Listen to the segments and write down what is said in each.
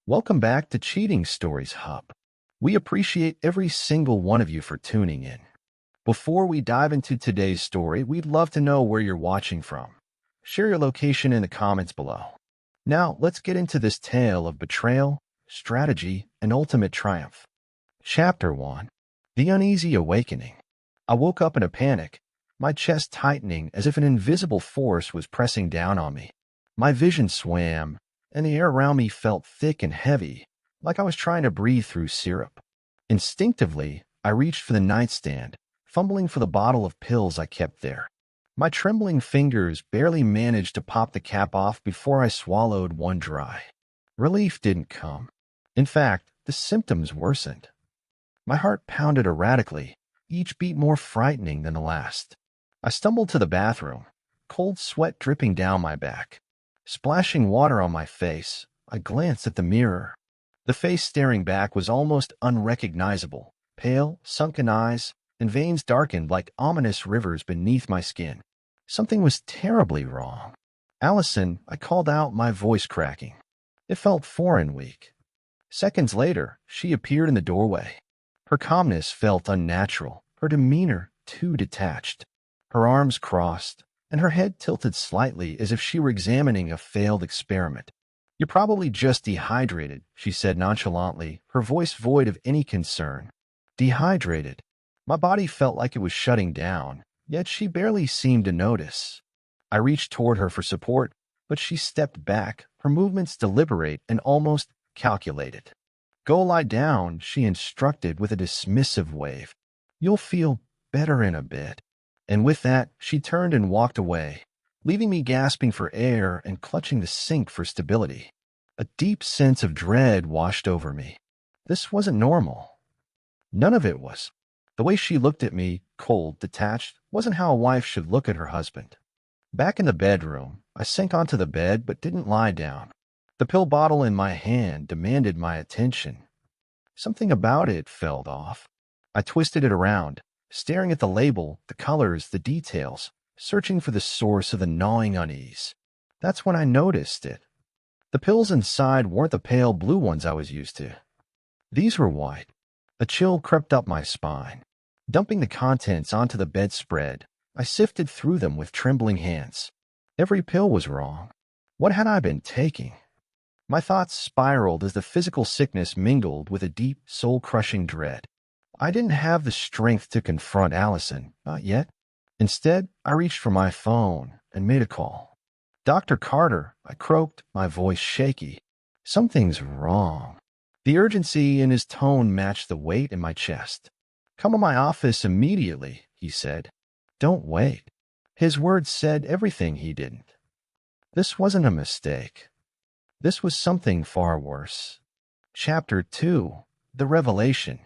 Welcome back to Cheating Stories Hub. We appreciate every single one of you for tuning in. Before we dive into today's story, we'd love to know where you're watching from. Share your location in the comments below. Now, let's get into this tale of betrayal, strategy, and ultimate triumph. Chapter 1. The Uneasy Awakening. I woke up in a panic, my chest tightening as if an invisible force was pressing down on me. My vision swam, and the air around me felt thick and heavy, like I was trying to breathe through syrup. Instinctively, I reached for the nightstand, fumbling for the bottle of pills I kept there. My trembling fingers barely managed to pop the cap off before I swallowed one dry. Relief didn't come. In fact, the symptoms worsened. My heart pounded erratically, each beat more frightening than the last. I stumbled to the bathroom, cold sweat dripping down my back. Splashing water on my face, I glanced at the mirror. The face staring back was almost unrecognizable, pale, sunken eyes, and veins darkened like ominous rivers beneath my skin. Something was terribly wrong. "Allison," I called out, my voice cracking. It felt foreign weak. Seconds later, she appeared in the doorway. Her calmness felt unnatural, her demeanor too detached. Her arms crossed, and her head tilted slightly as if she were examining a failed experiment. "You're probably just dehydrated," she said nonchalantly, her voice void of any concern. Dehydrated? My body felt like it was shutting down, yet she barely seemed to notice. I reached toward her for support, but she stepped back, her movements deliberate and almost calculated. "Go lie down," she instructed with a dismissive wave. "You'll feel better in a bit." And with that, she turned and walked away, leaving me gasping for air and clutching the sink for stability. A deep sense of dread washed over me. This wasn't normal. None of it was. The way she looked at me, cold, detached, wasn't how a wife should look at her husband. Back in the bedroom, I sank onto the bed but didn't lie down. The pill bottle in my hand demanded my attention. Something about it felt off. I twisted it around, staring at the label, the colors, the details, searching for the source of the gnawing unease. That's when I noticed it. The pills inside weren't the pale blue ones I was used to. These were white. A chill crept up my spine. Dumping the contents onto the bedspread, I sifted through them with trembling hands. Every pill was wrong. What had I been taking? My thoughts spiraled as the physical sickness mingled with a deep, soul-crushing dread. I didn't have the strength to confront Allison, not yet. Instead, I reached for my phone and made a call. "Dr. Carter," I croaked, my voice shaky. "Something's wrong." The urgency in his tone matched the weight in my chest. "Come to my office immediately," he said. "Don't wait." His words said everything he didn't. This wasn't a mistake. This was something far worse. Chapter 2. The Revelation.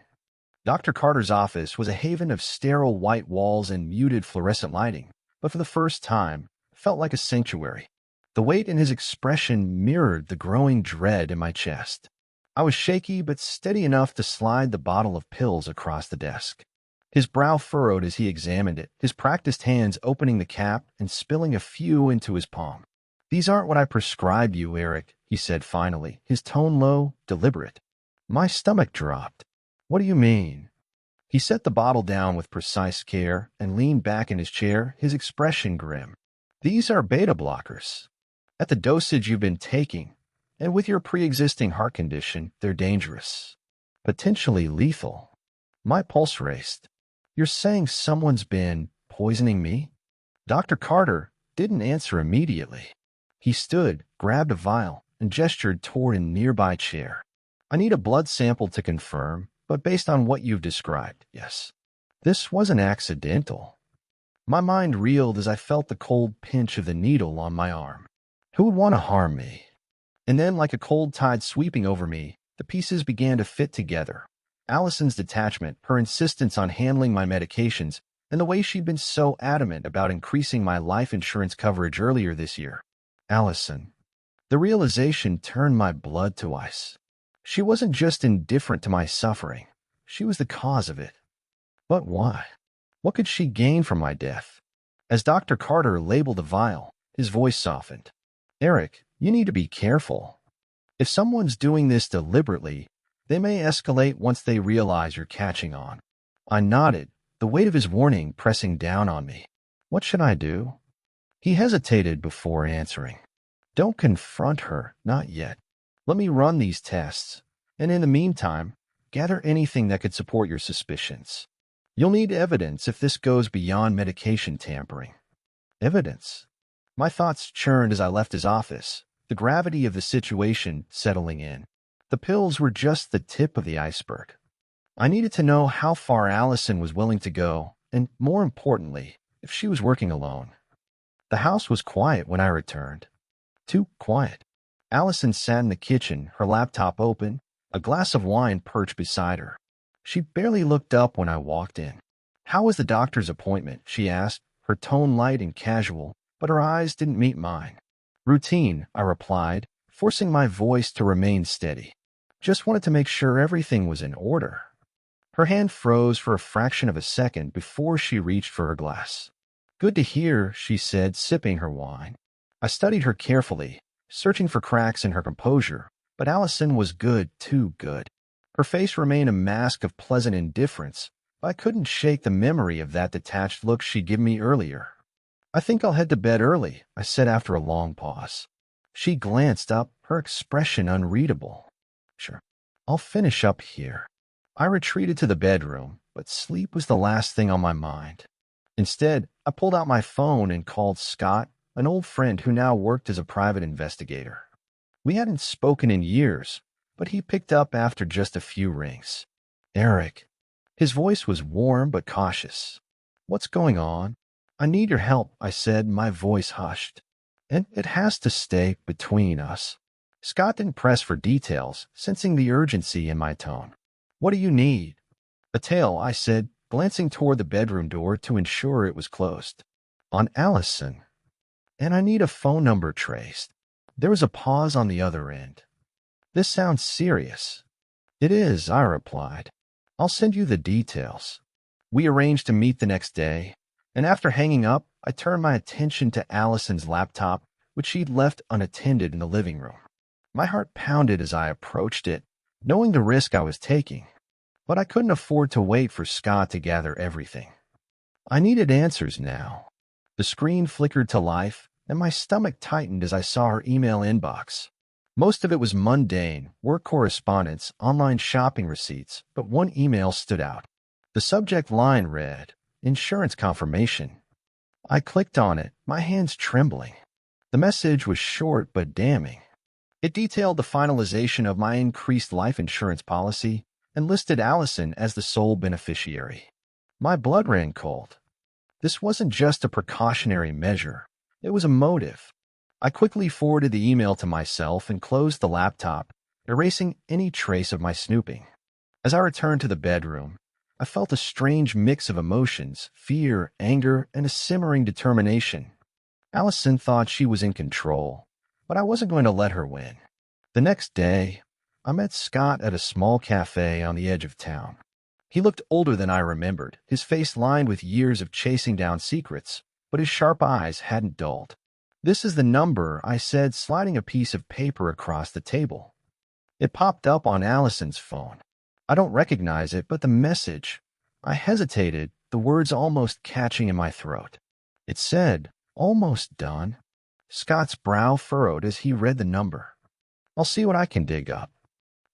Dr. Carter's office was a haven of sterile white walls and muted fluorescent lighting, but for the first time, it felt like a sanctuary. The weight in his expression mirrored the growing dread in my chest. I was shaky but steady enough to slide the bottle of pills across the desk. His brow furrowed as he examined it, his practiced hands opening the cap and spilling a few into his palm. "These aren't what I prescribed you, Eric," he said finally, his tone low, deliberate. My stomach dropped. "What do you mean?" He set the bottle down with precise care and leaned back in his chair, his expression grim. "These are beta blockers. At the dosage you've been taking, and with your pre-existing heart condition, they're dangerous. Potentially lethal." My pulse raced. "You're saying someone's been poisoning me?" Dr. Carter didn't answer immediately. He stood, grabbed a vial, and gestured toward a nearby chair. "I need a blood sample to confirm, but based on what you've described, yes." This wasn't accidental. My mind reeled as I felt the cold pinch of the needle on my arm. Who would want to harm me? And then, like a cold tide sweeping over me, the pieces began to fit together. Allison's detachment, her insistence on handling my medications, and the way she'd been so adamant about increasing my life insurance coverage earlier this year. Allison. The realization turned my blood to ice. She wasn't just indifferent to my suffering. She was the cause of it. But why? What could she gain from my death? As Dr. Carter labeled the vial, his voice softened. "Eric, you need to be careful." If someone's doing this deliberately, they may escalate once they realize you're catching on. I nodded, the weight of his warning pressing down on me. What should I do? He hesitated before answering. Don't confront her, not yet. Let me run these tests, and in the meantime, gather anything that could support your suspicions. You'll need evidence if this goes beyond medication tampering. Evidence? My thoughts churned as I left his office, the gravity of the situation settling in. The pills were just the tip of the iceberg. I needed to know how far Allison was willing to go, and more importantly, if she was working alone. The house was quiet when I returned. Too quiet. Allison sat in the kitchen, her laptop open, a glass of wine perched beside her. She barely looked up when I walked in. "How was the doctor's appointment?" she asked, her tone light and casual, but her eyes didn't meet mine. "Routine," I replied, forcing my voice to remain steady. "Just wanted to make sure everything was in order." Her hand froze for a fraction of a second before she reached for her glass. "Good to hear," she said, sipping her wine. I studied her carefully, searching for cracks in her composure, but Allison was good, too good. Her face remained a mask of pleasant indifference, but I couldn't shake the memory of that detached look she'd given me earlier. "I think I'll head to bed early," I said after a long pause. She glanced up, her expression unreadable. "Sure, I'll finish up here." I retreated to the bedroom, but sleep was the last thing on my mind. Instead, I pulled out my phone and called Scott, an old friend who now worked as a private investigator. We hadn't spoken in years, but he picked up after just a few rings. "Eric." His voice was warm but cautious. "What's going on?" "I need your help," I said, my voice hushed. "And it has to stay between us." Scott didn't press for details, sensing the urgency in my tone. "What do you need?" "A tale," I said, glancing toward the bedroom door to ensure it was closed. "On Allison. And I need a phone number traced." There was a pause on the other end. "This sounds serious." "It is," I replied. "I'll send you the details." We arranged to meet the next day, and after hanging up, I turned my attention to Allison's laptop, which she'd left unattended in the living room. My heart pounded as I approached it, knowing the risk I was taking. But I couldn't afford to wait for Scott to gather everything. I needed answers now. The screen flickered to life, and my stomach tightened as I saw her email inbox. Most of it was mundane, work correspondence, online shopping receipts, but one email stood out. The subject line read, "Insurance confirmation." I clicked on it, my hands trembling. The message was short but damning. It detailed the finalization of my increased life insurance policy and listed Allison as the sole beneficiary. My blood ran cold. This wasn't just a precautionary measure. It was a motive. I quickly forwarded the email to myself and closed the laptop, erasing any trace of my snooping. As I returned to the bedroom, I felt a strange mix of emotions, fear, anger, and a simmering determination. Allison thought she was in control, but I wasn't going to let her win. The next day, I met Scott at a small cafe on the edge of town. He looked older than I remembered, his face lined with years of chasing down secrets, but his sharp eyes hadn't dulled. "This is the number," I said, sliding a piece of paper across the table. It popped up on Allison's phone. I don't recognize it, but the message. I hesitated, the words almost catching in my throat. It said, "Almost done." Scott's brow furrowed as he read the number. "I'll see what I can dig up."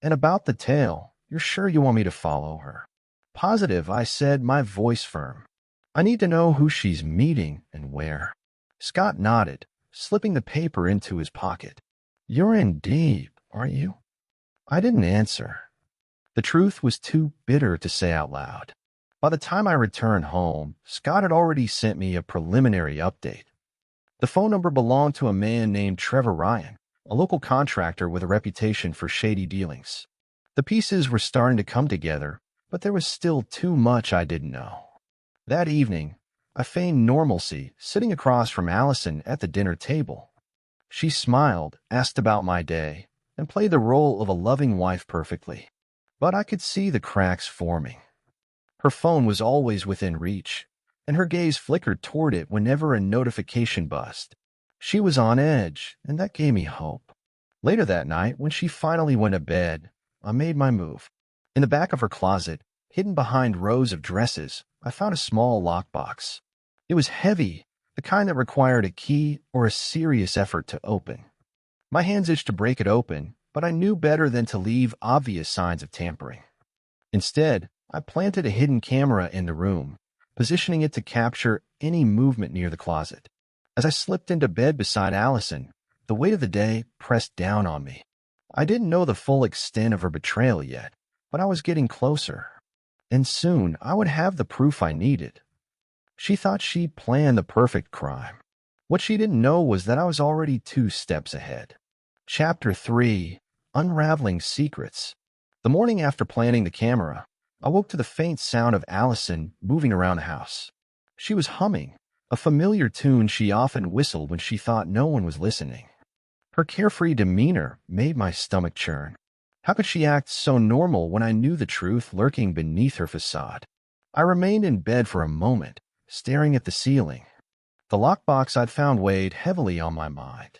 "And about the tale, you're sure you want me to follow her?" "Positive," I said, my voice firm. "I need to know who she's meeting and where." Scott nodded, slipping the paper into his pocket. "You're in deep, aren't you?" I didn't answer. The truth was too bitter to say out loud. By the time I returned home, Scott had already sent me a preliminary update. The phone number belonged to a man named Trevor Ryan, a local contractor with a reputation for shady dealings. The pieces were starting to come together, but there was still too much I didn't know. That evening, I feigned normalcy, sitting across from Allison at the dinner table. She smiled, asked about my day, and played the role of a loving wife perfectly. But I could see the cracks forming. Her phone was always within reach, and her gaze flickered toward it whenever a notification buzzed. She was on edge, and that gave me hope. Later that night, when she finally went to bed, I made my move. In the back of her closet, hidden behind rows of dresses, I found a small lockbox. It was heavy, the kind that required a key or a serious effort to open. My hands itched to break it open, but I knew better than to leave obvious signs of tampering. Instead, I planted a hidden camera in the room, positioning it to capture any movement near the closet. As I slipped into bed beside Allison, the weight of the day pressed down on me. I didn't know the full extent of her betrayal yet, but I was getting closer. And soon I would have the proof I needed. She thought she planned the perfect crime. What she didn't know was that I was already 2 steps ahead. Chapter 3: Unraveling Secrets. The morning after planting the camera, I woke to the faint sound of Allison moving around the house. She was humming, a familiar tune she often whistled when she thought no one was listening. Her carefree demeanor made my stomach churn. How could she act so normal when I knew the truth lurking beneath her facade? I remained in bed for a moment, staring at the ceiling. The lockbox I'd found weighed heavily on my mind.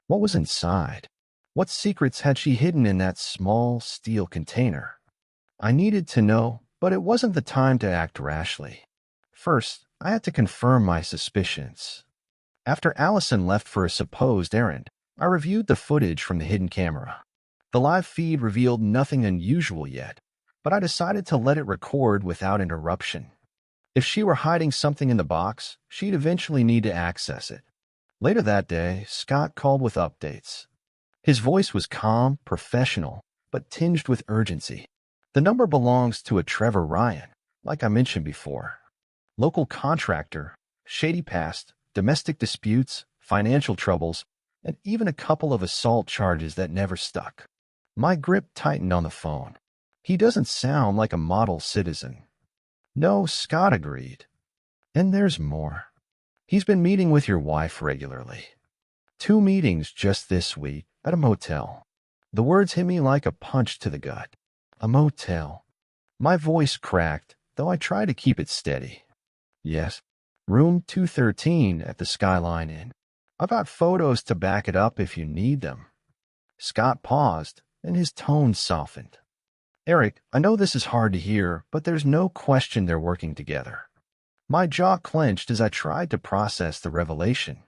What was inside? What secrets had she hidden in that small steel container? I needed to know, but it wasn't the time to act rashly. First, I had to confirm my suspicions. After Allison left for a supposed errand, I reviewed the footage from the hidden camera. The live feed revealed nothing unusual yet, but I decided to let it record without interruption. If she were hiding something in the box, she'd eventually need to access it. Later that day, Scott called with updates. His voice was calm, professional, but tinged with urgency. The number belongs to a Trevor Ryan, like I mentioned before. Local contractor, shady past, domestic disputes, financial troubles, and even a couple of assault charges that never stuck. My grip tightened on the phone. He doesn't sound like a model citizen. No, Scott agreed. And there's more. He's been meeting with your wife regularly. 2 meetings just this week at a motel. The words hit me like a punch to the gut. A motel. My voice cracked, though I tried to keep it steady. Yes, room 213 at the Skyline Inn. I've got photos to back it up if you need them. Scott paused, and his tone softened. Eric, I know this is hard to hear, but there's no question they're working together. My jaw clenched as I tried to process the revelation.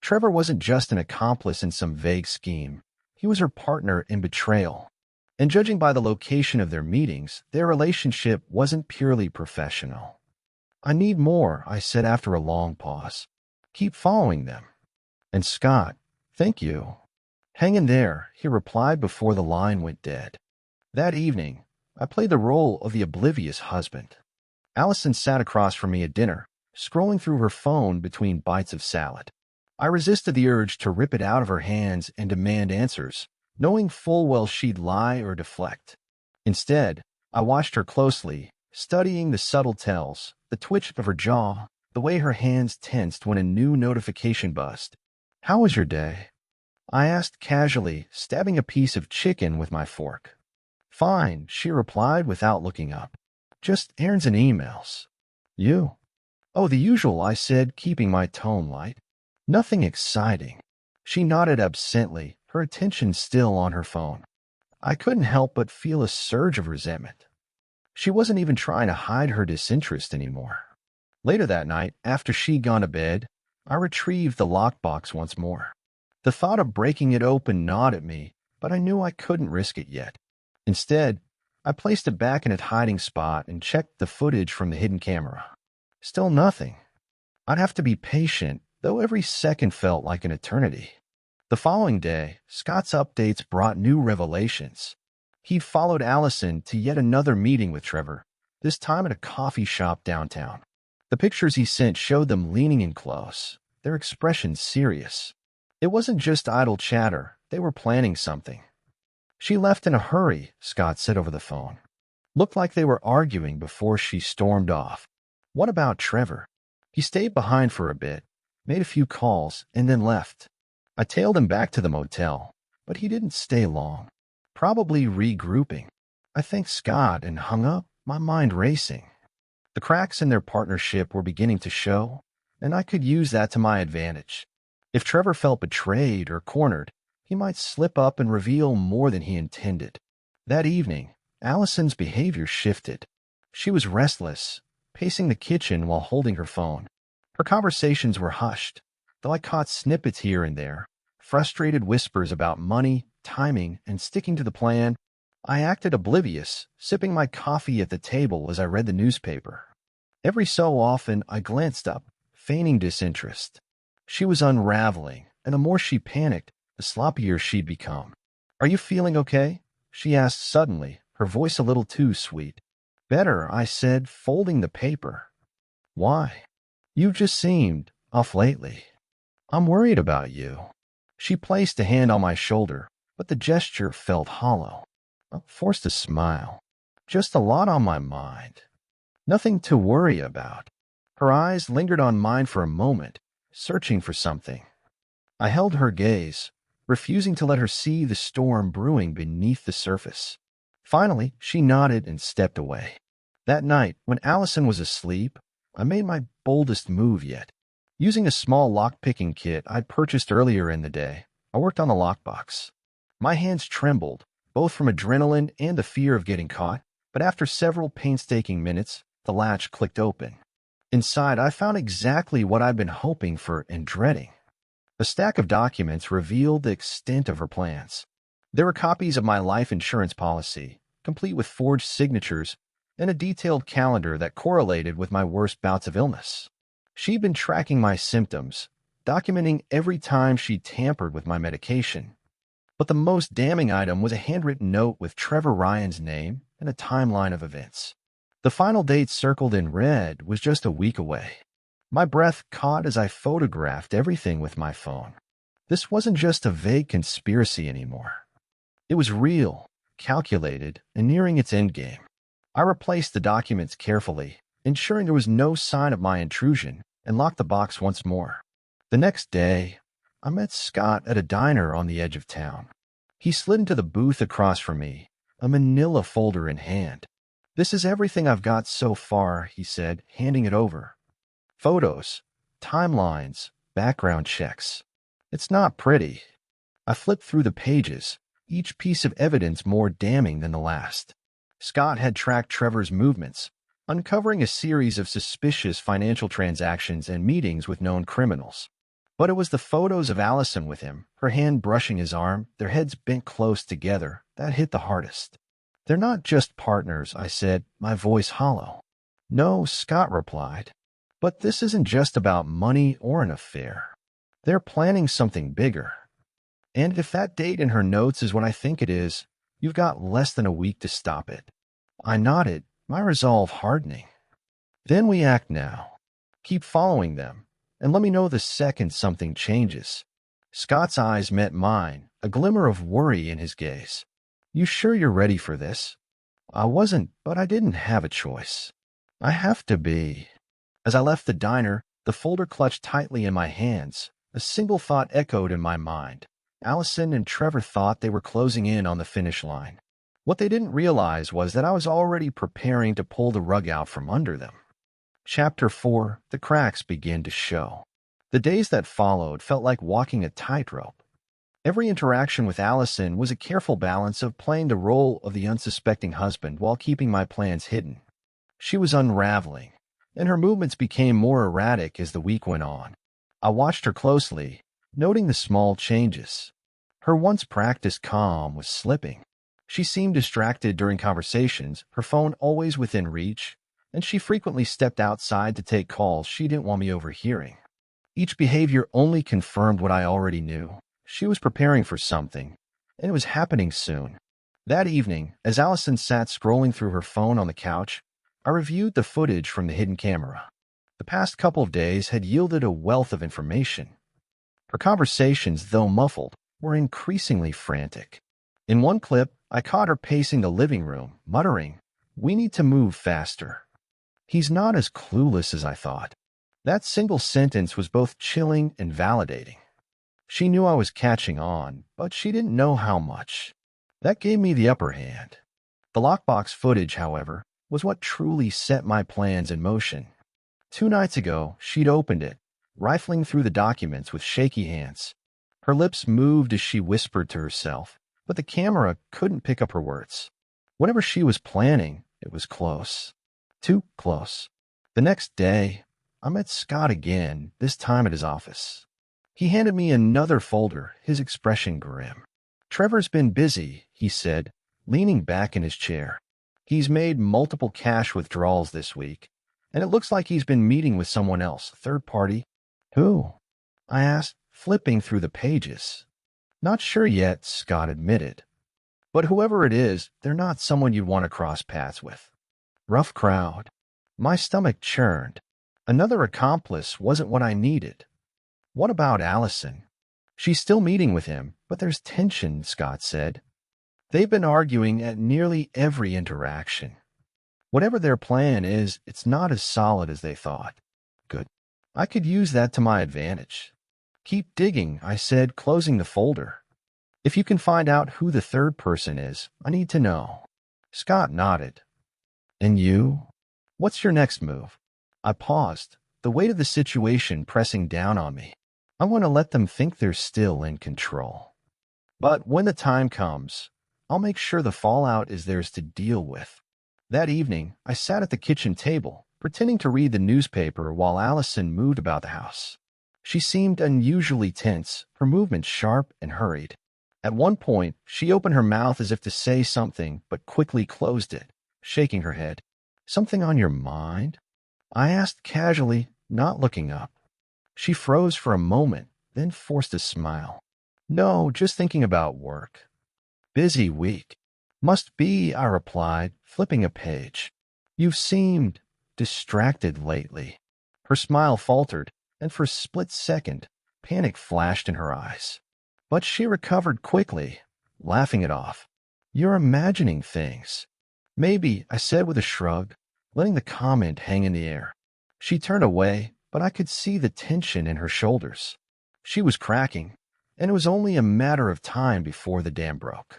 Trevor wasn't just an accomplice in some vague scheme. He was her partner in betrayal. And judging by the location of their meetings, their relationship wasn't purely professional. I need more, I said after a long pause. Keep following them. And Scott, thank you. Hang in there, he replied before the line went dead. That evening, I played the role of the oblivious husband. Allison sat across from me at dinner, scrolling through her phone between bites of salad. I resisted the urge to rip it out of her hands and demand answers, knowing full well she'd lie or deflect. Instead, I watched her closely, studying the subtle tells, the twitch of her jaw, the way her hands tensed when a new notification buzzed. How was your day? I asked casually, stabbing a piece of chicken with my fork. Fine, she replied without looking up. Just errands and emails. You? Oh, the usual, I said, keeping my tone light. Nothing exciting. She nodded absently, her attention still on her phone. I couldn't help but feel a surge of resentment. She wasn't even trying to hide her disinterest anymore. Later that night, after she'd gone to bed, I retrieved the lockbox once more. The thought of breaking it open gnawed at me, but I knew I couldn't risk it yet. Instead, I placed it back in its hiding spot and checked the footage from the hidden camera. Still nothing. I'd have to be patient, though every second felt like an eternity. The following day, Scott's updates brought new revelations. He'd followed Allison to yet another meeting with Trevor, this time at a coffee shop downtown. The pictures he sent showed them leaning in close, their expressions serious. It wasn't just idle chatter, they were planning something. She left in a hurry, Scott said over the phone. Looked like they were arguing before she stormed off. What about Trevor? He stayed behind for a bit, made a few calls, and then left. I tailed him back to the motel, but he didn't stay long. Probably regrouping. I thanked Scott and hung up, my mind racing. The cracks in their partnership were beginning to show, and I could use that to my advantage. If Trevor felt betrayed or cornered, He might slip up and reveal more than he intended. That evening, Allison's behavior shifted. She was restless, pacing the kitchen while holding her phone. Her conversations were hushed, though I caught snippets here and there, frustrated whispers about money, timing, and sticking to the plan. I acted oblivious, sipping my coffee at the table as I read the newspaper. Every so often, I glanced up, feigning disinterest. She was unraveling, and the more she panicked, the sloppier she'd become. "Are you feeling okay?" she asked suddenly, her voice a little too sweet. "Better," I said, folding the paper. "Why?" "You've just seemed off lately. I'm worried about you." She placed a hand on my shoulder, but the gesture felt hollow. I forced a smile. "Just a lot on my mind. Nothing to worry about." Her eyes lingered on mine for a moment, searching for something. I held her gaze, refusing to let her see the storm brewing beneath the surface. Finally, she nodded and stepped away. That night, when Allison was asleep, I made my boldest move yet. Using a small lock-picking kit I'd purchased earlier in the day, I worked on the lockbox. My hands trembled, both from adrenaline and the fear of getting caught, but after several painstaking minutes, the latch clicked open. Inside, I found exactly what I'd been hoping for and dreading. A stack of documents revealed the extent of her plans. There were copies of my life insurance policy, complete with forged signatures, and a detailed calendar that correlated with my worst bouts of illness. She'd been tracking my symptoms, documenting every time she tampered with my medication. But the most damning item was a handwritten note with Trevor Ryan's name and a timeline of events. The final date circled in red was just a week away. My breath caught as I photographed everything with my phone. This wasn't just a vague conspiracy anymore. It was real, calculated, and nearing its endgame. I replaced the documents carefully, ensuring there was no sign of my intrusion, and locked the box once more. The next day, I met Scott at a diner on the edge of town. He slid into the booth across from me, a manila folder in hand. "This is everything I've got so far," he said, handing it over. "Photos, timelines, background checks. It's not pretty." I flipped through the pages, each piece of evidence more damning than the last. Scott had tracked Trevor's movements, uncovering a series of suspicious financial transactions and meetings with known criminals. But it was the photos of Allison with him, her hand brushing his arm, their heads bent close together, that hit the hardest. "They're not just partners," I said, my voice hollow. "No," Scott replied. "But this isn't just about money or an affair. They're planning something bigger. And if that date in her notes is what I think it is, you've got less than a week to stop it." I nodded, my resolve hardening. "Then we act now. Keep following them, and let me know the second something changes." Scott's eyes met mine, a glimmer of worry in his gaze. "You sure you're ready for this?" I wasn't, but I didn't have a choice. "I have to be." As I left the diner, the folder clutched tightly in my hands. A single thought echoed in my mind. Allison and Trevor thought they were closing in on the finish line. What they didn't realize was that I was already preparing to pull the rug out from under them. Chapter 4: The cracks began to show. The days that followed felt like walking a tightrope. Every interaction with Allison was a careful balance of playing the role of the unsuspecting husband while keeping my plans hidden. She was unraveling, and her movements became more erratic as the week went on. I watched her closely, noting the small changes. Her once practiced calm was slipping. She seemed distracted during conversations, her phone always within reach, and she frequently stepped outside to take calls she didn't want me overhearing. Each behavior only confirmed what I already knew. She was preparing for something, and it was happening soon. That evening, as Allison sat scrolling through her phone on the couch, I reviewed the footage from the hidden camera. The past couple of days had yielded a wealth of information. Her conversations, though muffled, were increasingly frantic. In one clip, I caught her pacing the living room, muttering, "We need to move faster." He's not as clueless as I thought. That single sentence was both chilling and validating. She knew I was catching on, but she didn't know how much. That gave me the upper hand. The lockbox footage, however, was what truly set my plans in motion. 2 nights ago, she'd opened it, rifling through the documents with shaky hands. Her lips moved as she whispered to herself, but the camera couldn't pick up her words. Whatever she was planning, it was close. Too close. The next day, I met Scott again, this time at his office. He handed me another folder, his expression grim. "Trevor's been busy," he said, leaning back in his chair. "He's made multiple cash withdrawals this week, and it looks like he's been meeting with someone else, third party." "Who?" I asked, flipping through the pages. "Not sure yet," Scott admitted. "But whoever it is, they're not someone you'd want to cross paths with. Rough crowd." My stomach churned. Another accomplice wasn't what I needed. "What about Allison?" "She's still meeting with him, but there's tension," Scott said. "They've been arguing at nearly every interaction. Whatever their plan is, it's not as solid as they thought." "Good. I could use that to my advantage." "Keep digging," I said, closing the folder. "If you can find out who the third person is, I need to know." Scott nodded. "And you? What's your next move?" I paused, the weight of the situation pressing down on me. I want to let them think they're still in control. But when the time comes, I'll make sure the fallout is theirs to deal with. That evening, I sat at the kitchen table, pretending to read the newspaper while Allison moved about the house. She seemed unusually tense, her movements sharp and hurried. At one point, she opened her mouth as if to say something, but quickly closed it, shaking her head. "Something on your mind?" I asked casually, not looking up. She froze for a moment, then forced a smile. "No, just thinking about work." "Busy week." "Must be," I replied, flipping a page. "You've seemed distracted lately." Her smile faltered, and for a split second, panic flashed in her eyes. But she recovered quickly, laughing it off. "You're imagining things." "Maybe," I said with a shrug, letting the comment hang in the air. She turned away, but I could see the tension in her shoulders. She was cracking, and it was only a matter of time before the dam broke.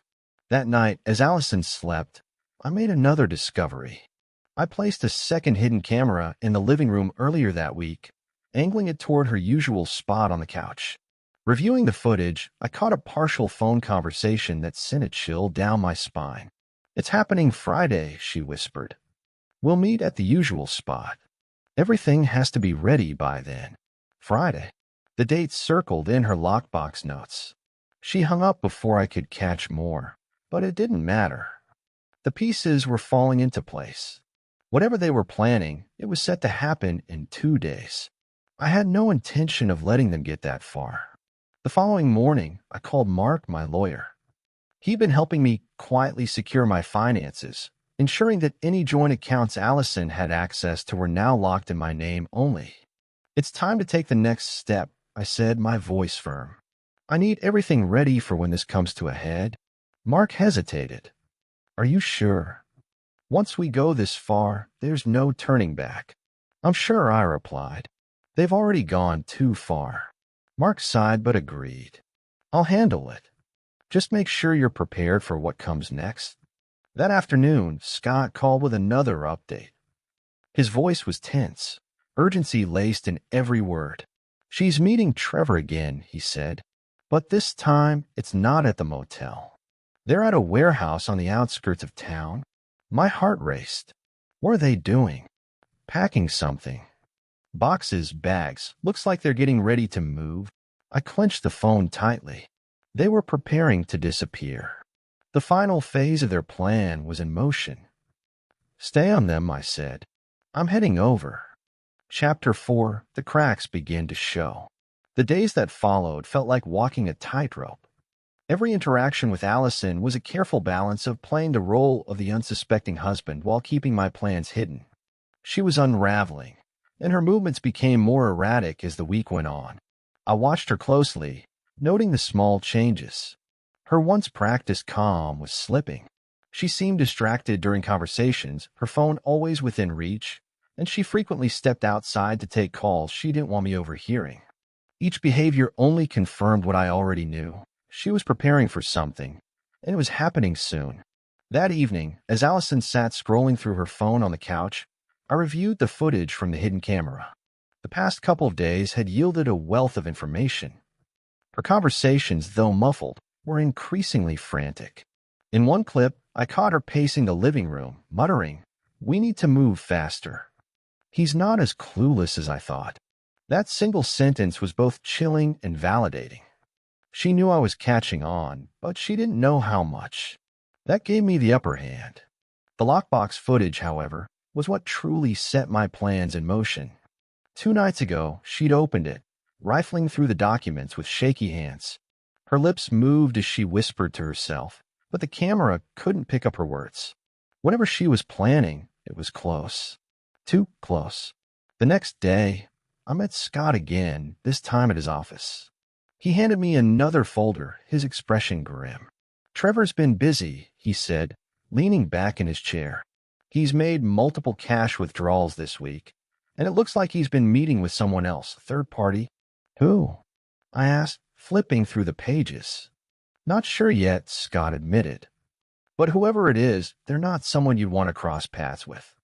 That night, as Allison slept, I made another discovery. I placed a second hidden camera in the living room earlier that week, angling it toward her usual spot on the couch. Reviewing the footage, I caught a partial phone conversation that sent a chill down my spine. "It's happening Friday," she whispered. "We'll meet at the usual spot. Everything has to be ready by then." Friday. The date circled in her lockbox notes. She hung up before I could catch more, but it didn't matter. The pieces were falling into place. Whatever they were planning, it was set to happen in 2 days. I had no intention of letting them get that far. The following morning, I called Mark, my lawyer. He'd been helping me quietly secure my finances, ensuring that any joint accounts Allison had access to were now locked in my name only. "It's time to take the next step," I said, my voice firm. "I need everything ready for when this comes to a head." Mark hesitated. "Are you sure?" "Once we go this far, there's no turning back." "I'm sure," I replied. "They've already gone too far." Mark sighed but agreed. "I'll handle it. Just make sure you're prepared for what comes next." That afternoon, Scott called with another update. His voice was tense, urgency laced in every word. "She's meeting Trevor again," he said. "But this time, it's not at the motel. They're at a warehouse on the outskirts of town." My heart raced. What are they doing? "Packing something. Boxes, bags. Looks like they're getting ready to move." I clenched the phone tightly. They were preparing to disappear. The final phase of their plan was in motion. "Stay on them," I said. "I'm heading over." Chapter 4. The cracks began to show. The days that followed felt like walking a tightrope. Every interaction with Allison was a careful balance of playing the role of the unsuspecting husband while keeping my plans hidden. She was unraveling, and her movements became more erratic as the week went on. I watched her closely, noting the small changes. Her once practiced calm was slipping. She seemed distracted during conversations, her phone always within reach, and she frequently stepped outside to take calls she didn't want me overhearing. Each behavior only confirmed what I already knew. She was preparing for something, and it was happening soon. That evening, as Allison sat scrolling through her phone on the couch, I reviewed the footage from the hidden camera. The past couple of days had yielded a wealth of information. Her conversations, though muffled, were increasingly frantic. In one clip, I caught her pacing the living room, muttering, "We need to move faster." He's not as clueless as I thought. That single sentence was both chilling and validating. She knew I was catching on, but she didn't know how much. That gave me the upper hand. The lockbox footage, however, was what truly set my plans in motion. 2 nights ago, she'd opened it, rifling through the documents with shaky hands. Her lips moved as she whispered to herself, but the camera couldn't pick up her words. Whatever she was planning, it was close. Too close. The next day, I met Scott again, this time at his office. He handed me another folder, his expression grim. "Trevor's been busy," he said, leaning back in his chair. "He's made multiple cash withdrawals this week, and it looks like he's been meeting with someone else, third party." "Who?" I asked, flipping through the pages. "Not sure yet," Scott admitted. "But whoever it is, they're not someone you'd want to cross paths with.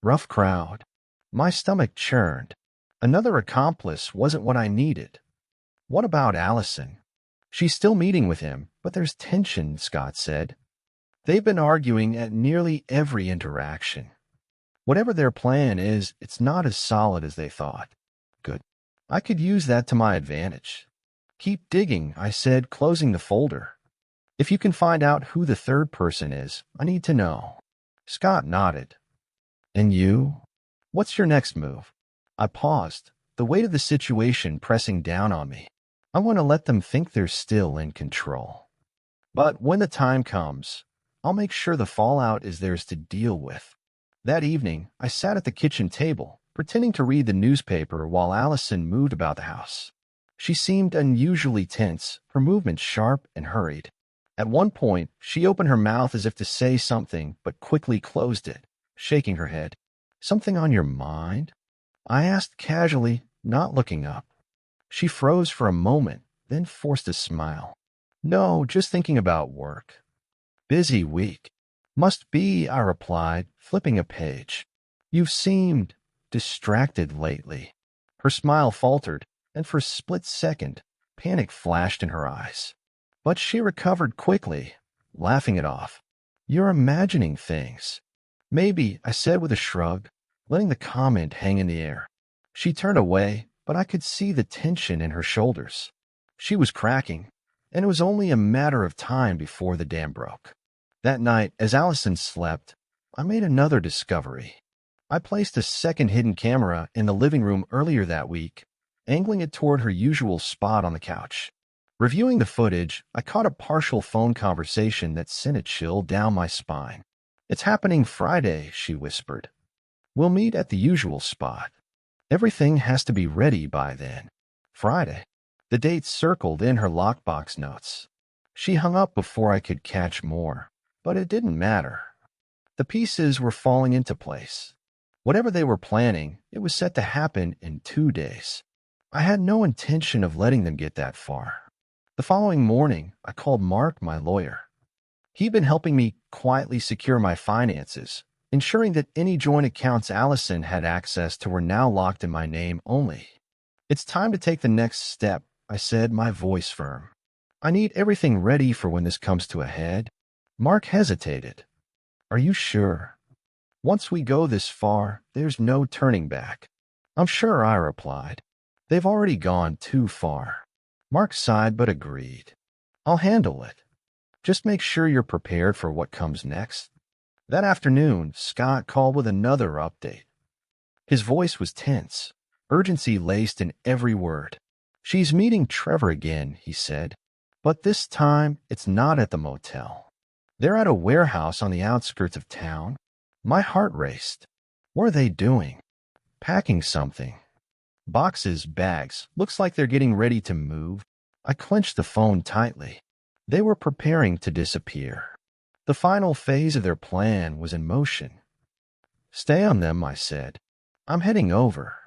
Rough crowd." My stomach churned. Another accomplice wasn't what I needed. What about Allison? "She's still meeting with him, but there's tension," Scott said. "They've been arguing at nearly every interaction. Whatever their plan is, it's not as solid as they thought." Good. I could use that to my advantage. "Keep digging," I said, closing the folder. "If you can find out who the third person is, I need to know." Scott nodded. "And you? What's your next move?" I paused, the weight of the situation pressing down on me. I want to let them think they're still in control. But when the time comes, I'll make sure the fallout is theirs to deal with. That evening, I sat at the kitchen table, pretending to read the newspaper while Allison moved about the house. She seemed unusually tense, her movements sharp and hurried. At one point, she opened her mouth as if to say something, but quickly closed it, shaking her head. "Something on your mind?" I asked casually, not looking up. She froze for a moment, then forced a smile. "No, just thinking about work." "Busy week." "Must be," I replied, flipping a page. "You've seemed distracted lately." Her smile faltered, and for a split second, panic flashed in her eyes. But she recovered quickly, laughing it off. "You're imagining things." "Maybe," I said with a shrug, letting the comment hang in the air. She turned away, but I could see the tension in her shoulders. She was cracking, and it was only a matter of time before the dam broke. That night, as Allison slept, I made another discovery. I placed a second hidden camera in the living room earlier that week, angling it toward her usual spot on the couch. Reviewing the footage, I caught a partial phone conversation that sent a chill down my spine. "It's happening Friday," she whispered. "We'll meet at the usual spot. Everything has to be ready by then." Friday. The date circled in her lockbox notes. She hung up before I could catch more, but it didn't matter. The pieces were falling into place. Whatever they were planning, it was set to happen in 2 days. I had no intention of letting them get that far. The following morning, I called Mark, my lawyer. He'd been helping me quietly secure my finances, ensuring that any joint accounts Allison had access to were now locked in my name only. "It's time to take the next step," I said, my voice firm. "I need everything ready for when this comes to a head." Mark hesitated. "Are you sure?" "Once we go this far, there's no turning back." "I'm sure," I replied. "They've already gone too far." Mark sighed but agreed. "I'll handle it. Just make sure you're prepared for what comes next." That afternoon, Scott called with another update. His voice was tense, urgency laced in every word. "She's meeting Trevor again," he said. "But this time, it's not at the motel. They're at a warehouse on the outskirts of town." My heart raced. What are they doing? "Packing something. Boxes, bags. Looks like they're getting ready to move." I clenched the phone tightly. They were preparing to disappear. The final phase of their plan was in motion. "Stay on them," I said. "I'm heading over."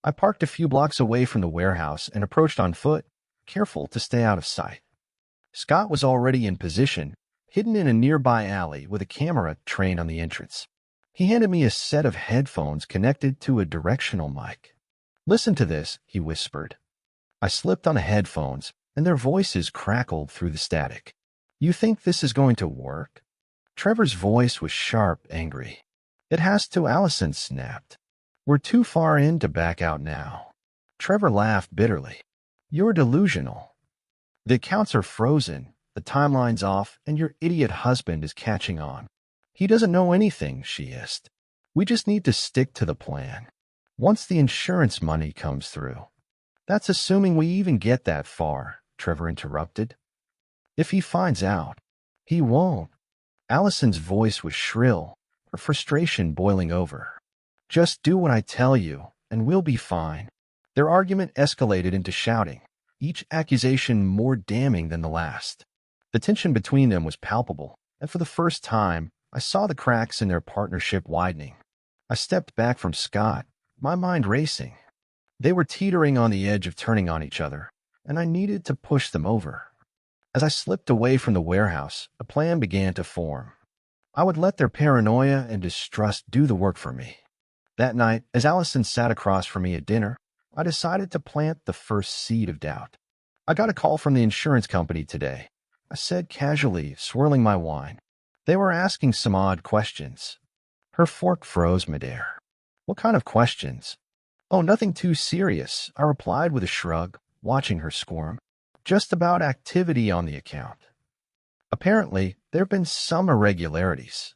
I parked a few blocks away from the warehouse and approached on foot, careful to stay out of sight. Scott was already in position, hidden in a nearby alley with a camera trained on the entrance. He handed me a set of headphones connected to a directional mic. "Listen to this," he whispered. I slipped on the headphones, and their voices crackled through the static. "You think this is going to work?" Trevor's voice was sharp, angry. "It has to," Allison snapped. "We're too far in to back out now." Trevor laughed bitterly. "You're delusional. The accounts are frozen, the timeline's off, and your idiot husband is catching on. He doesn't know anything," she hissed. "We just need to stick to the plan. Once the insurance money comes through." "That's assuming we even get that far," Trevor interrupted. "If he finds out." "He won't." Allison's voice was shrill, her frustration boiling over. "Just do what I tell you, and we'll be fine." Their argument escalated into shouting, each accusation more damning than the last. The tension between them was palpable, and for the first time, I saw the cracks in their partnership widening. I stepped back from Scott, my mind racing. They were teetering on the edge of turning on each other, and I needed to push them over. As I slipped away from the warehouse, a plan began to form. I would let their paranoia and distrust do the work for me. That night, as Allison sat across from me at dinner, I decided to plant the first seed of doubt. "I got a call from the insurance company today," I said casually, swirling my wine. "They were asking some odd questions." Her fork froze midair. "What kind of questions?" "Oh, nothing too serious," I replied with a shrug, watching her squirm. "Just about activity on the account. Apparently, there have been some irregularities."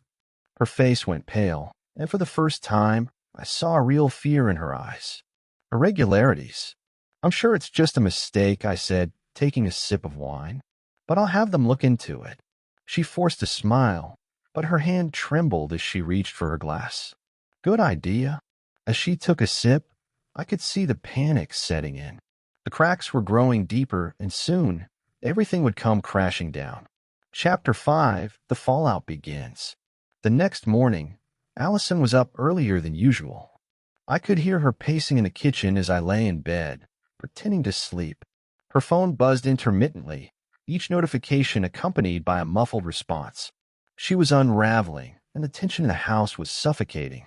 Her face went pale, and for the first time, I saw real fear in her eyes. "Irregularities? I'm sure it's just a mistake," I said, taking a sip of wine. "But I'll have them look into it." She forced a smile, but her hand trembled as she reached for her glass. "Good idea." As she took a sip, I could see the panic setting in. The cracks were growing deeper, and soon, everything would come crashing down. Chapter 5, The Fallout Begins. The next morning, Allison was up earlier than usual. I could hear her pacing in the kitchen as I lay in bed, pretending to sleep. Her phone buzzed intermittently, each notification accompanied by a muffled response. She was unraveling, and the tension in the house was suffocating.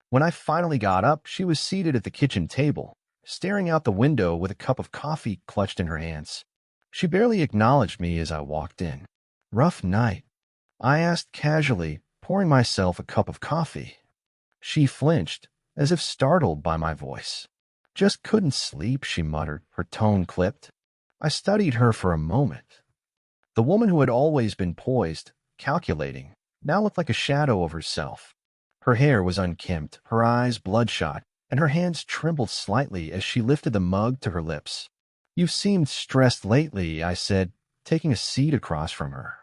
When I finally got up, she was seated at the kitchen table, staring out the window with a cup of coffee clutched in her hands. She barely acknowledged me as I walked in. "Rough night?" I asked casually, pouring myself a cup of coffee. She flinched, as if startled by my voice. "Just couldn't sleep," she muttered, her tone clipped. I studied her for a moment. The woman who had always been poised, calculating, now looked like a shadow of herself. Her hair was unkempt, her eyes bloodshot, and her hands trembled slightly as she lifted the mug to her lips. "You've seemed stressed lately," I said, taking a seat across from her.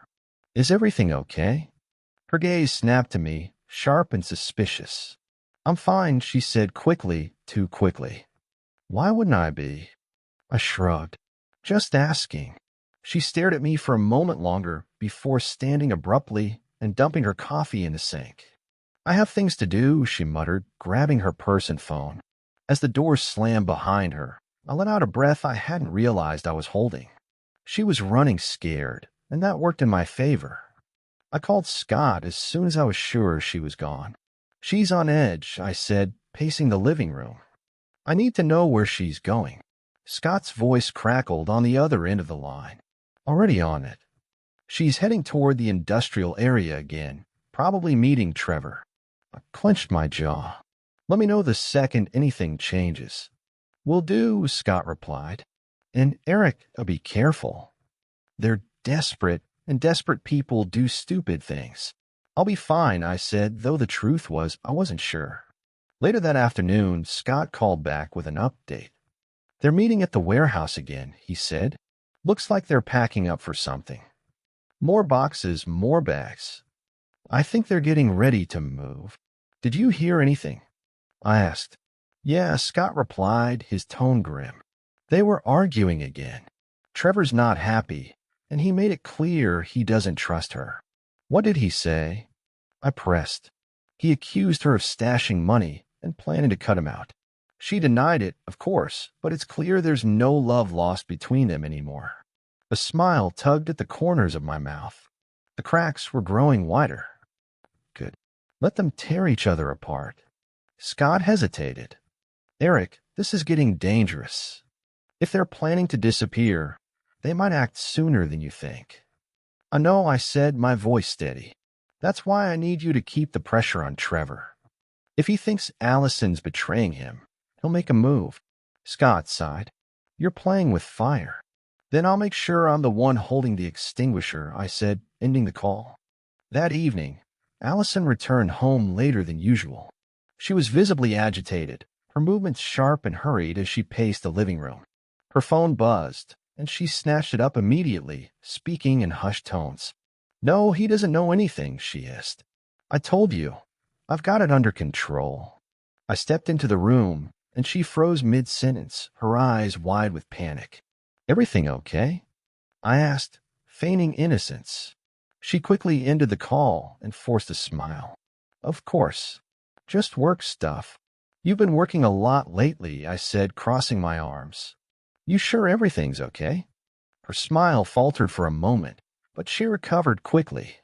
"Is everything okay?" Her gaze snapped to me, sharp and suspicious. "I'm fine," she said quickly, too quickly. "Why wouldn't I be?" I shrugged. "Just asking." She stared at me for a moment longer before standing abruptly and dumping her coffee in the sink. "I have things to do," she muttered, grabbing her purse and phone. As the door slammed behind her, I let out a breath I hadn't realized I was holding. She was running scared, and that worked in my favor. I called Scott as soon as I was sure she was gone. "She's on edge," I said, pacing the living room. "I need to know where she's going." Scott's voice crackled on the other end of the line. "Already on it. She's heading toward the industrial area again, probably meeting Trevor." I clenched my jaw. "Let me know the second anything changes." "Will do," Scott replied. "And Eric, be careful. They're desperate, and desperate people do stupid things." "I'll be fine," I said, though the truth was I wasn't sure. Later that afternoon, Scott called back with an update. "They're meeting at the warehouse again," he said. "Looks like they're packing up for something. More boxes, more bags. I think they're getting ready to move." "Did you hear anything?" I asked. "Yeah," Scott replied, his tone grim. "They were arguing again. Trevor's not happy, and he made it clear he doesn't trust her." "What did he say?" I pressed. "He accused her of stashing money and planning to cut him out. She denied it, of course, but it's clear there's no love lost between them anymore." A smile tugged at the corners of my mouth. The cracks were growing wider. "Good. Let them tear each other apart." Scott hesitated. "Eric, this is getting dangerous. If they're planning to disappear, They might act sooner than you think. I know, I said, my voice steady. That's why I need you to keep the pressure on Trevor. If he thinks Allison's betraying him, he'll make a move. Scott sighed. You're playing with fire. Then I'll make sure I'm the one holding the extinguisher, I said, ending the call. That evening, Allison returned home later than usual. She was visibly agitated, her movements sharp and hurried as she paced the living room. Her phone buzzed, and she snatched it up immediately, speaking in hushed tones. No, he doesn't know anything, she hissed. I told you. I've got it under control. I stepped into the room, and she froze mid-sentence, her eyes wide with panic. Everything okay? I asked, feigning innocence. She quickly ended the call and forced a smile. Of course. Just work stuff. You've been working a lot lately, I said, crossing my arms. You sure everything's okay? Her smile faltered for a moment, but she recovered quickly.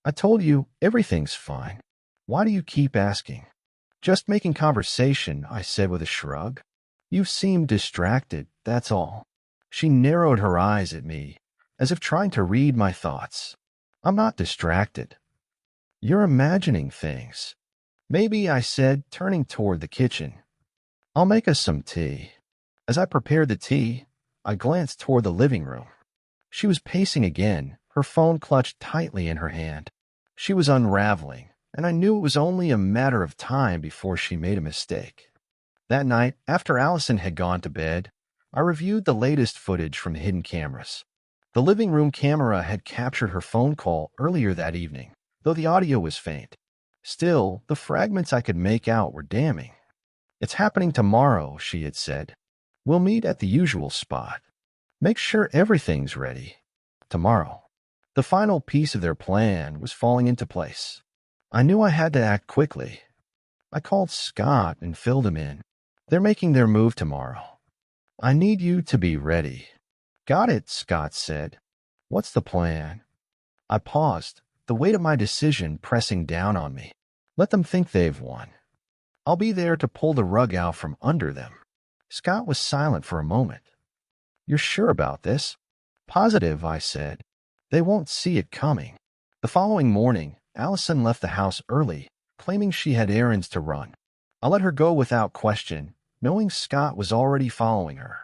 I told you everything's fine. Why do you keep asking? Just making conversation, I said with a shrug. You seem distracted, that's all. She narrowed her eyes at me, as if trying to read my thoughts. I'm not distracted. You're imagining things. Maybe, I said, turning toward the kitchen. I'll make us some tea. As I prepared the tea, I glanced toward the living room. She was pacing again, her phone clutched tightly in her hand. She was unraveling, and I knew it was only a matter of time before she made a mistake. That night, after Allison had gone to bed, I reviewed the latest footage from the hidden cameras. The living room camera had captured her phone call earlier that evening, though the audio was faint. Still, the fragments I could make out were damning. It's happening tomorrow, she had said. We'll meet at the usual spot. Make sure everything's ready. Tomorrow. The final piece of their plan was falling into place. I knew I had to act quickly. I called Scott and filled him in. They're making their move tomorrow. I need you to be ready. Got it, Scott said. What's the plan? I paused, the weight of my decision pressing down on me. Let them think they've won. I'll be there to pull the rug out from under them. Scott was silent for a moment. You're sure about this? Positive, I said. They won't see it coming. The following morning, Allison left the house early, claiming she had errands to run. I let her go without question, knowing Scott was already following her.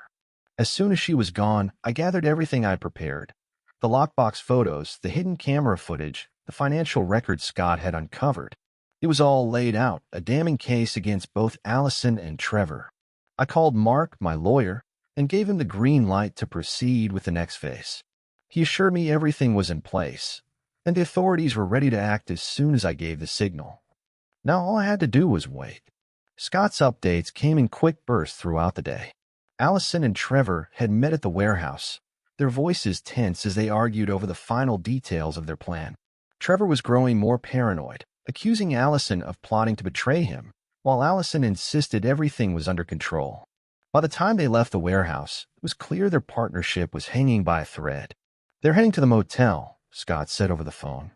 As soon as she was gone, I gathered everything I prepared. The lockbox photos, the hidden camera footage, the financial records Scott had uncovered. It was all laid out, a damning case against both Allison and Trevor. I called Mark, my lawyer, and gave him the green light to proceed with the next phase. He assured me everything was in place, and the authorities were ready to act as soon as I gave the signal. Now all I had to do was wait. Scott's updates came in quick bursts throughout the day. Allison and Trevor had met at the warehouse, their voices tense as they argued over the final details of their plan. Trevor was growing more paranoid, accusing Allison of plotting to betray him, while Allison insisted everything was under control. By the time they left the warehouse, it was clear their partnership was hanging by a thread. They're heading to the motel, Scott said over the phone.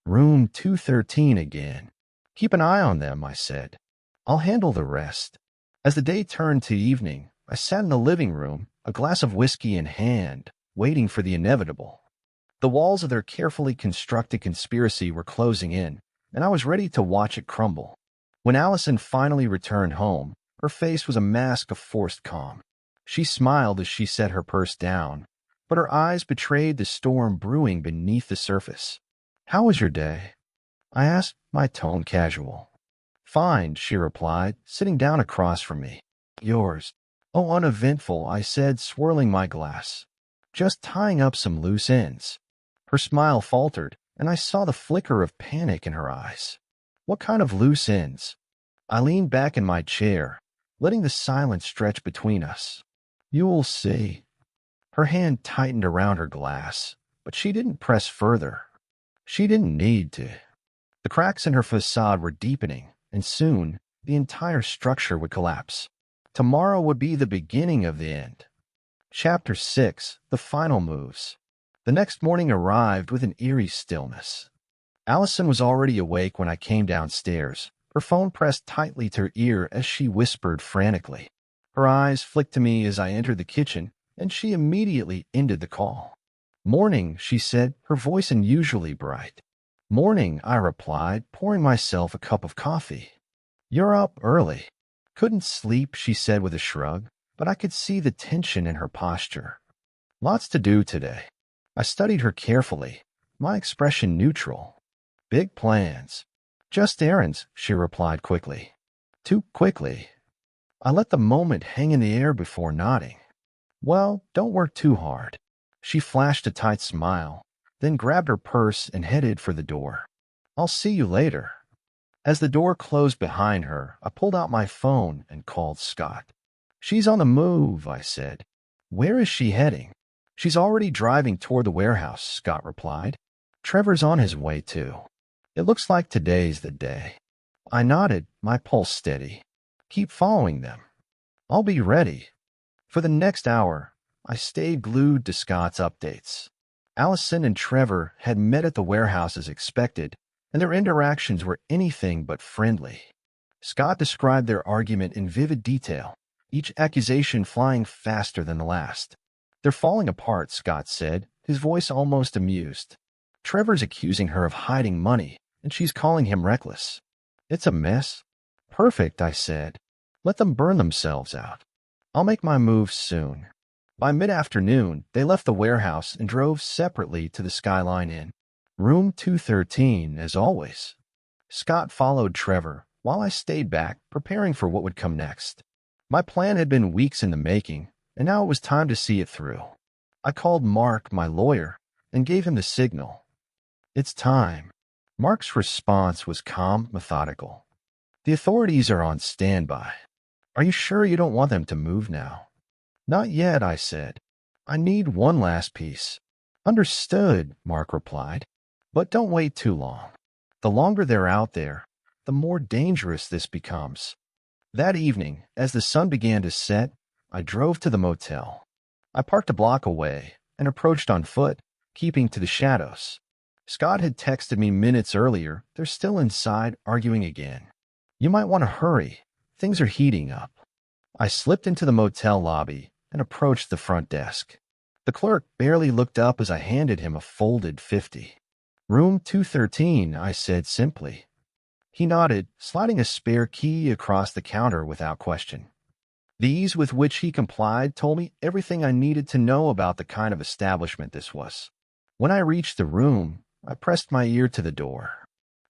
Room 213 again. Keep an eye on them, I said. I'll handle the rest. As the day turned to evening, I sat in the living room, a glass of whiskey in hand, waiting for the inevitable. The walls of their carefully constructed conspiracy were closing in, and I was ready to watch it crumble. When Allison finally returned home, her face was a mask of forced calm. She smiled as she set her purse down, but her eyes betrayed the storm brewing beneath the surface. How was your day? I asked, my tone casual. Fine, she replied, sitting down across from me. Yours? Oh, uneventful, I said, swirling my glass. Just tying up some loose ends. Her smile faltered, and I saw the flicker of panic in her eyes. What kind of loose ends? I leaned back in my chair, letting the silence stretch between us. You'll see. Her hand tightened around her glass, but she didn't press further. She didn't need to. The cracks in her facade were deepening, and soon the entire structure would collapse. Tomorrow would be the beginning of the end. Chapter 6, The Final Moves. The next morning arrived with an eerie stillness. Allison was already awake when I came downstairs, her phone pressed tightly to her ear as she whispered frantically. Her eyes flicked to me as I entered the kitchen, and she immediately ended the call. "Morning," she said, her voice unusually bright. "Morning," I replied, pouring myself a cup of coffee. "You're up early." "Couldn't sleep," she said with a shrug, but I could see the tension in her posture. "Lots to do today." I studied her carefully, my expression neutral. "Big plans." "Just errands," she replied quickly. Too quickly. I let the moment hang in the air before nodding. "Well, don't work too hard." She flashed a tight smile, then grabbed her purse and headed for the door. "I'll see you later." As the door closed behind her, I pulled out my phone and called Scott. "She's on the move," I said. "Where is she heading?" "She's already driving toward the warehouse," Scott replied. "Trevor's on his way too. It looks like today's the day." I nodded, my pulse steady. "Keep following them." "I'll be ready." For the next hour, I stayed glued to Scott's updates. Allison and Trevor had met at the warehouse as expected, and their interactions were anything but friendly. Scott described their argument in vivid detail, each accusation flying faster than the last. "They're falling apart," Scott said, his voice almost amused. "Trevor's accusing her of hiding money, and she's calling him reckless. It's a mess." "Perfect," I said. "Let them burn themselves out. I'll make my move soon." By mid-afternoon, they left the warehouse and drove separately to the Skyline Inn. Room 213, as always. Scott followed Trevor, while I stayed back, preparing for what would come next. My plan had been weeks in the making, and now it was time to see it through. I called Mark, my lawyer, and gave him the signal. "It's time." Mark's response was calm, methodical. "The authorities are on standby. Are you sure you don't want them to move now?" "Not yet," I said. "I need one last piece." "Understood," Mark replied. "But don't wait too long. The longer they're out there, the more dangerous this becomes." That evening, as the sun began to set, I drove to the motel. I parked a block away and approached on foot, keeping to the shadows. Scott had texted me minutes earlier. "They're still inside, arguing again. You might want to hurry. Things are heating up." I slipped into the motel lobby and approached the front desk. The clerk barely looked up as I handed him a folded 50. "Room 213, I said simply. He nodded, sliding a spare key across the counter without question. The ease with which he complied told me everything I needed to know about the kind of establishment this was. When I reached the room, I pressed my ear to the door.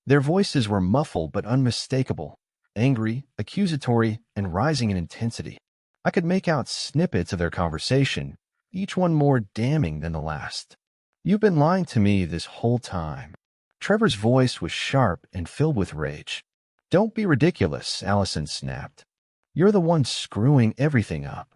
Their voices were muffled but unmistakable, angry, accusatory, and rising in intensity. I could make out snippets of their conversation, each one more damning than the last. "You've been lying to me this whole time." Trevor's voice was sharp and filled with rage. "Don't be ridiculous," Allison snapped. "You're the one screwing everything up."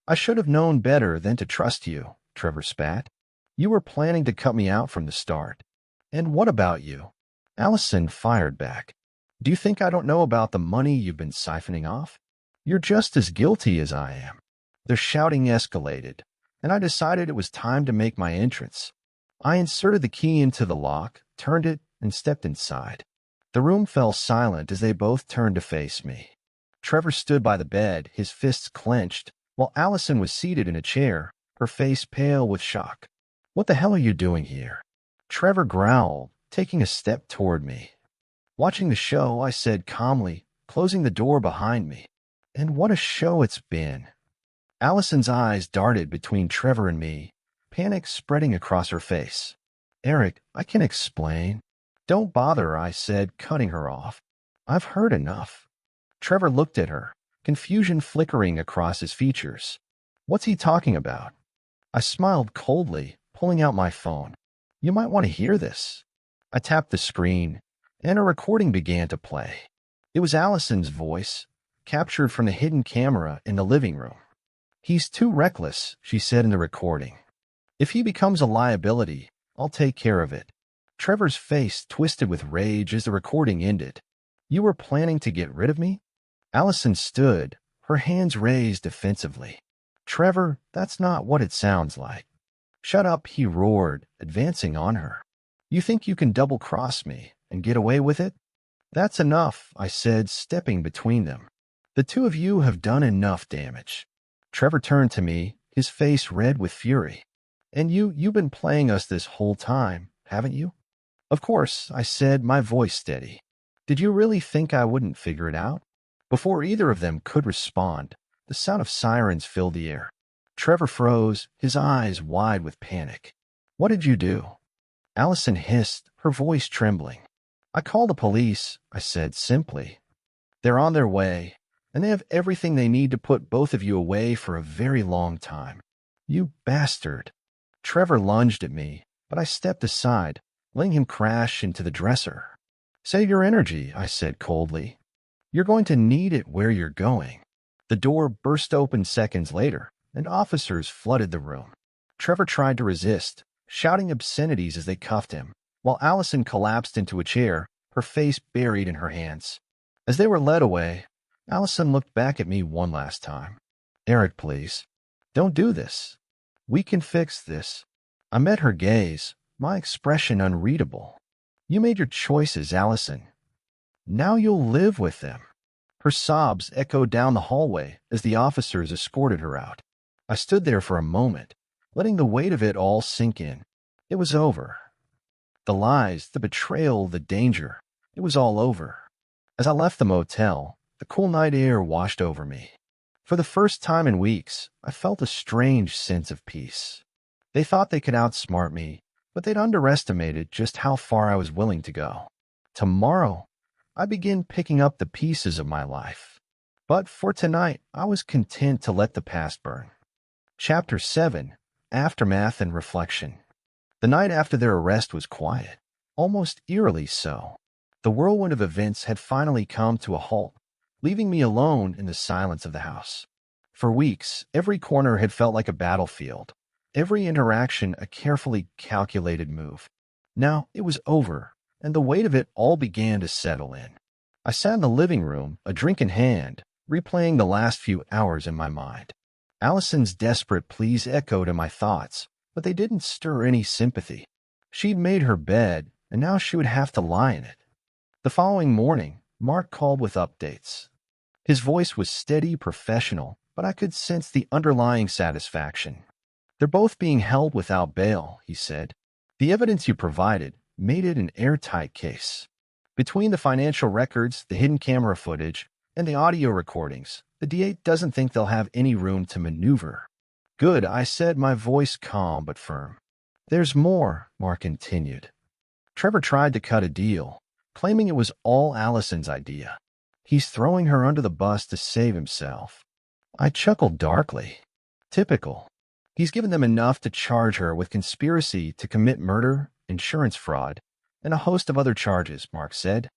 "I should have known better than to trust you," Trevor spat. "You were planning to cut me out from the start." "And what about you?" Allison fired back. "Do you think I don't know about the money you've been siphoning off? You're just as guilty as I am." Their shouting escalated, and I decided it was time to make my entrance. I inserted the key into the lock, turned it, and stepped inside. The room fell silent as they both turned to face me. Trevor stood by the bed, his fists clenched, while Allison was seated in a chair, her face pale with shock. "What the hell are you doing here?" Trevor growled, taking a step toward me. "Watching the show," I said calmly, closing the door behind me. "And what a show it's been." Allison's eyes darted between Trevor and me, panic spreading across her face. "Eric, I can explain." "Don't bother," I said, cutting her off. "I've heard enough." Trevor looked at her, confusion flickering across his features. "What's he talking about?" I smiled coldly, pulling out my phone. "You might want to hear this." I tapped the screen, and a recording began to play. It was Allison's voice, captured from the hidden camera in the living room. "He's too reckless," she said in the recording. "If he becomes a liability, I'll take care of it." Trevor's face twisted with rage as the recording ended. "You were planning to get rid of me?" Allison stood, her hands raised defensively. "Trevor, that's not what it sounds like." "Shut up," he roared, advancing on her. "You think you can double-cross me and get away with it?" "That's enough," I said, stepping between them. "The two of you have done enough damage." Trevor turned to me, his face red with fury. And you've been playing us this whole time, haven't you? Of course, I said, my voice steady. Did you really think I wouldn't figure it out? Before either of them could respond, the sound of sirens filled the air. Trevor froze, his eyes wide with panic. What did you do? Allison hissed, her voice trembling. I called the police, I said simply. They're on their way, and they have everything they need to put both of you away for a very long time. You bastard. Trevor lunged at me, but I stepped aside, letting him crash into the dresser. Save your energy, I said coldly. You're going to need it where you're going. The door burst open seconds later, and officers flooded the room. Trevor tried to resist, shouting obscenities as they cuffed him, while Allison collapsed into a chair, her face buried in her hands. As they were led away, Allison looked back at me one last time. Eric, please. Don't do this. We can fix this. I met her gaze, my expression unreadable. You made your choices, Allison. Now you'll live with them. Her sobs echoed down the hallway as the officers escorted her out. I stood there for a moment, letting the weight of it all sink in. It was over. The lies, the betrayal, the danger. It was all over. As I left the motel, the cool night air washed over me. For the first time in weeks, I felt a strange sense of peace. They thought they could outsmart me, but they'd underestimated just how far I was willing to go. Tomorrow, I begin picking up the pieces of my life. But for tonight, I was content to let the past burn. Chapter 7, Aftermath and Reflection. The night after their arrest was quiet, almost eerily so. The whirlwind of events had finally come to a halt, leaving me alone in the silence of the house. For weeks, every corner had felt like a battlefield, every interaction a carefully calculated move. Now it was over, and the weight of it all began to settle in. I sat in the living room, a drink in hand, replaying the last few hours in my mind. Allison's desperate pleas echoed in my thoughts, but they didn't stir any sympathy. She'd made her bed, and now she would have to lie in it. The following morning, Mark called with updates. His voice was steady, professional, but I could sense the underlying satisfaction. They're both being held without bail, he said. The evidence you provided made it an airtight case. Between the financial records, the hidden camera footage, and the audio recordings, the DA doesn't think they'll have any room to maneuver. Good, I said, my voice calm but firm. There's more, Mark continued. Trevor tried to cut a deal, claiming it was all Allison's idea. He's throwing her under the bus to save himself. I chuckled darkly. Typical. He's given them enough to charge her with conspiracy to commit murder, insurance fraud, and a host of other charges, Mark said.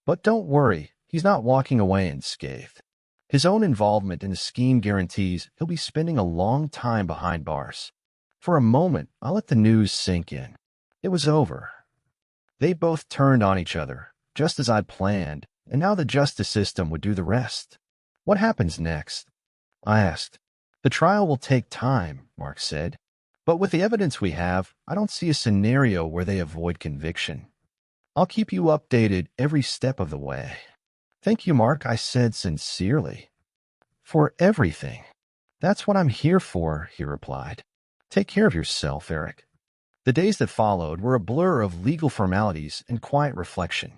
But don't worry, he's not walking away unscathed. His own involvement in the scheme guarantees he'll be spending a long time behind bars. For a moment, I let the news sink in. It was over. They both turned on each other, just as I'd planned, and now the justice system would do the rest. What happens next? I asked. The trial will take time, Mark said. But with the evidence we have, I don't see a scenario where they avoid conviction. I'll keep you updated every step of the way. Thank you, Mark, I said sincerely. For everything. That's what I'm here for, he replied. Take care of yourself, Eric. The days that followed were a blur of legal formalities and quiet reflection.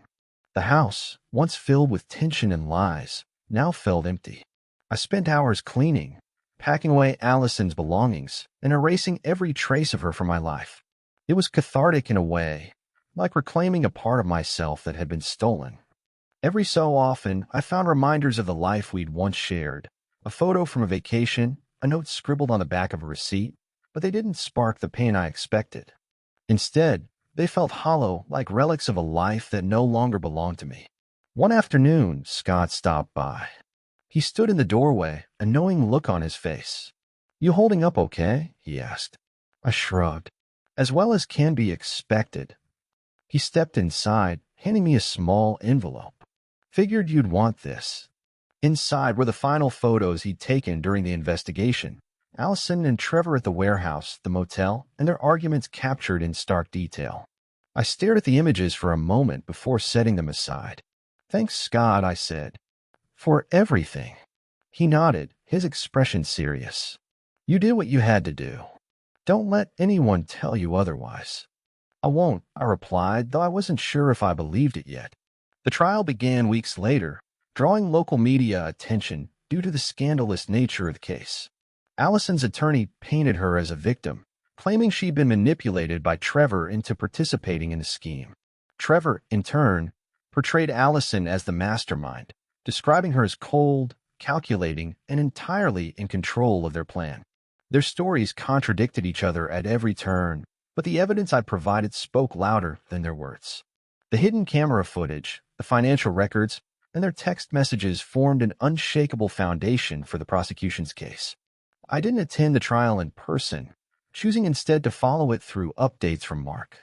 The house, once filled with tension and lies, now felt empty. I spent hours cleaning, packing away Allison's belongings, and erasing every trace of her from my life. It was cathartic in a way, like reclaiming a part of myself that had been stolen. Every so often, I found reminders of the life we'd once shared, a photo from a vacation, a note scribbled on the back of a receipt, but they didn't spark the pain I expected. Instead, they felt hollow, like relics of a life that no longer belonged to me. One afternoon, Scott stopped by. He stood in the doorway, a knowing look on his face. You holding up okay? He asked. I shrugged. As well as can be expected. He stepped inside, handing me a small envelope. Figured you'd want this. Inside were the final photos he'd taken during the investigation. Allison and Trevor at the warehouse, the motel, and their arguments captured in stark detail. I stared at the images for a moment before setting them aside. Thanks, Scott, I said. For everything. He nodded, his expression serious. You did what you had to do. Don't let anyone tell you otherwise. I won't, I replied, though I wasn't sure if I believed it yet. The trial began weeks later, drawing local media attention due to the scandalous nature of the case. Allison's attorney painted her as a victim, claiming she'd been manipulated by Trevor into participating in the scheme. Trevor, in turn, portrayed Allison as the mastermind, describing her as cold, calculating, and entirely in control of their plan. Their stories contradicted each other at every turn, but the evidence I provided spoke louder than their words. The hidden camera footage, the financial records, and their text messages formed an unshakable foundation for the prosecution's case. I didn't attend the trial in person, choosing instead to follow it through updates from Mark.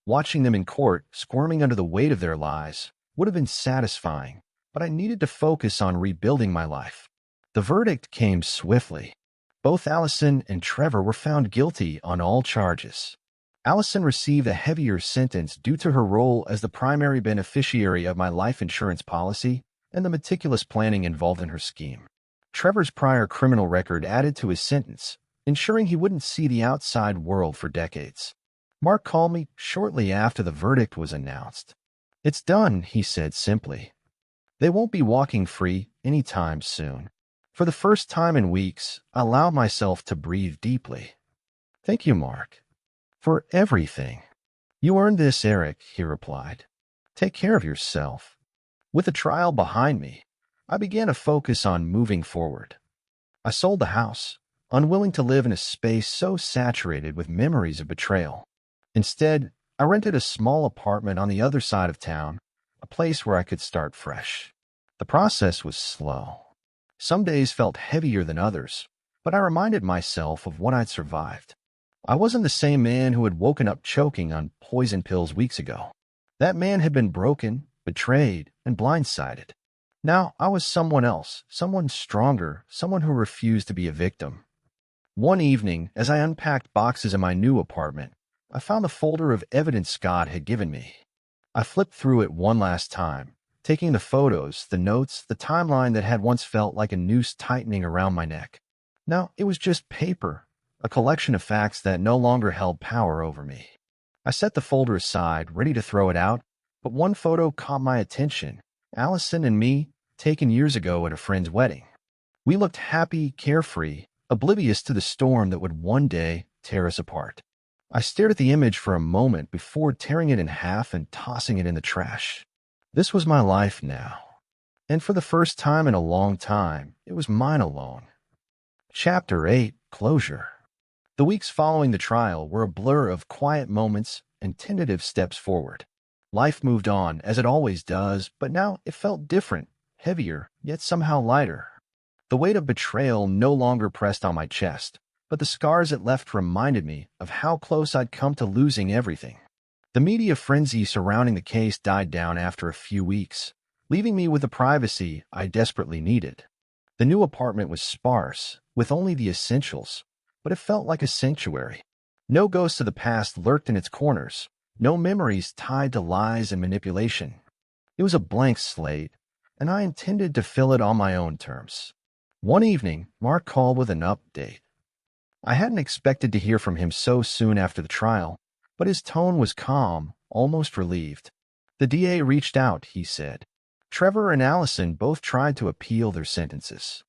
Watching them in court, squirming under the weight of their lies, would have been satisfying, but I needed to focus on rebuilding my life. The verdict came swiftly. Both Allison and Trevor were found guilty on all charges. Allison received a heavier sentence due to her role as the primary beneficiary of my life insurance policy and the meticulous planning involved in her scheme. Trevor's prior criminal record added to his sentence, ensuring he wouldn't see the outside world for decades. Mark called me shortly after the verdict was announced. "It's done," he said simply. "They won't be walking free anytime soon." For the first time in weeks, I allowed myself to breathe deeply. "Thank you, Mark, for everything." "You earned this, Eric," he replied. "Take care of yourself." With the trial behind me, I began to focus on moving forward. I sold the house, unwilling to live in a space so saturated with memories of betrayal. Instead, I rented a small apartment on the other side of town, a place where I could start fresh. The process was slow. Some days felt heavier than others, but I reminded myself of what I'd survived. I wasn't the same man who had woken up choking on poison pills weeks ago. That man had been broken, betrayed, and blindsided. Now I was someone else, someone stronger, someone who refused to be a victim. One evening, as I unpacked boxes in my new apartment, I found the folder of evidence Scott had given me. I flipped through it one last time, taking the photos, the notes, the timeline that had once felt like a noose tightening around my neck. Now it was just paper, a collection of facts that no longer held power over me. I set the folder aside, ready to throw it out, but one photo caught my attention. Allison and me, taken years ago at a friend's wedding. We looked happy, carefree, oblivious to the storm that would one day tear us apart. I stared at the image for a moment before tearing it in half and tossing it in the trash. This was my life now. And for the first time in a long time, it was mine alone. Chapter 8: Closure. The weeks following the trial were a blur of quiet moments and tentative steps forward. Life moved on, as it always does, but now it felt different, heavier, yet somehow lighter. The weight of betrayal no longer pressed on my chest, but the scars it left reminded me of how close I'd come to losing everything. The media frenzy surrounding the case died down after a few weeks, leaving me with the privacy I desperately needed. The new apartment was sparse, with only the essentials, but it felt like a sanctuary. No ghosts of the past lurked in its corners, no memories tied to lies and manipulation. It was a blank slate, and I intended to fill it on my own terms. One evening, Mark called with an update. I hadn't expected to hear from him so soon after the trial, but his tone was calm, almost relieved. The DA reached out, he said. Trevor and Allison both tried to appeal their sentences.